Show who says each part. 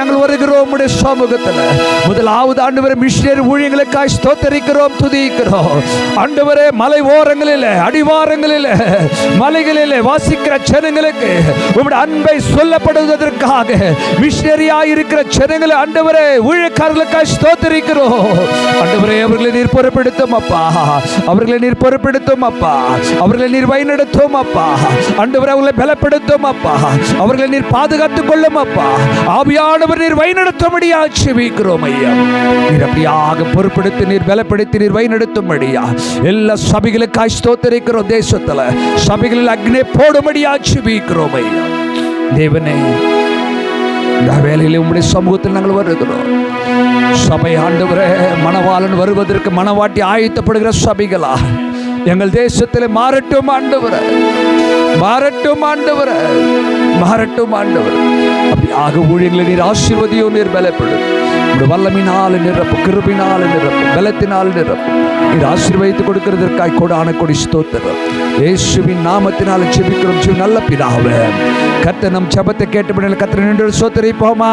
Speaker 1: நாங்கள் வருகிறோம் உம்முடைய சமூகத்தில். முதலாவது ஆண்டவரே மிஷனரி ஊழியங்களுக்காய் ஸ்தோத்தரிக்கிறோம், துதிக்கிறோம். ஆண்டவரே மலை ஓரங்களிலே, அடிவாரங்களிலே, மலைகளிலே வாசிக்கிற ஜனங்களுக்கு உம்முடைய அன்பை சொல்லப்படுவதற்காக மிஷனரியாய் இருக்கிற ஜனங்களை ஆண்டவரே ஊழியக்காரர்களுக்காய் ஸ்தோத்தரிக்கிறோம். ஆண்டவரே அவர்களை நீர் பொறுப்பெடுத்தும் அப்பா, அவர்களை நீர் பொறுப்பெடுத்தும் அப்பா, அவர்களை நீர் வழிநடத்தும் அப்பா. ஆண்டவரே அவர்களை பலப்படுத்தும் அப்பா, அவர்களை நீர் பாதுகாத்துக் கொள்ளும் அப்பா. ஆவியானவர் நீர் வழிநடத்தும்படியா செபிக்கிறோம் ஐயா. நீர் அப்படியாக பொறுப்பெடுத்து நீர் பலப்படுத்தி நீர் வழிநடத்தும்படியா எல்லா சபைகளுக்காய் ஸ்தோத்தரிக்கிறோம். தேசத்துல சபைகளில் அக்னி போடும்படியா செபிக்கிறோம் ஐயா. தேவனே, இந்த வேளையிலே உம்முடைய சமூகத்தில் நாங்கள் வருகிறோம். சபை ஆண்டவரே மணவாளன் வருவதற்கு மணவாட்டி ஆயத்தப்படுகிற சபைகளா எங்கள் தேசத்தில் மாறட்டும் ஆண்டவரே, மாறட்டும் ஆண்டவரே, மாறட்டும் ஆண்டவரே. அப்படியாக ஊழியர்களை நீர் ஆசீர்வதியோ, நீர் பலப்படும். வல்லமினால் நிரப்பு, கிருபினால் நிரப்பு, பலத்தினால் நிரப்பு. நீர் ஆசீர்வதித்து கொடுக்கிறதற்காய் கொடான கொடி ஸ்தோத்திரம். இயேசுவின் நாமத்தினால் ஜெபிக்கிறோம் நல்ல பிதாவே. கர்த்தர் நம் ஜெபத்தை கேட்டபடியால் கர்த்தரை நன்றி ஸ்தோத்திரிப்போமா.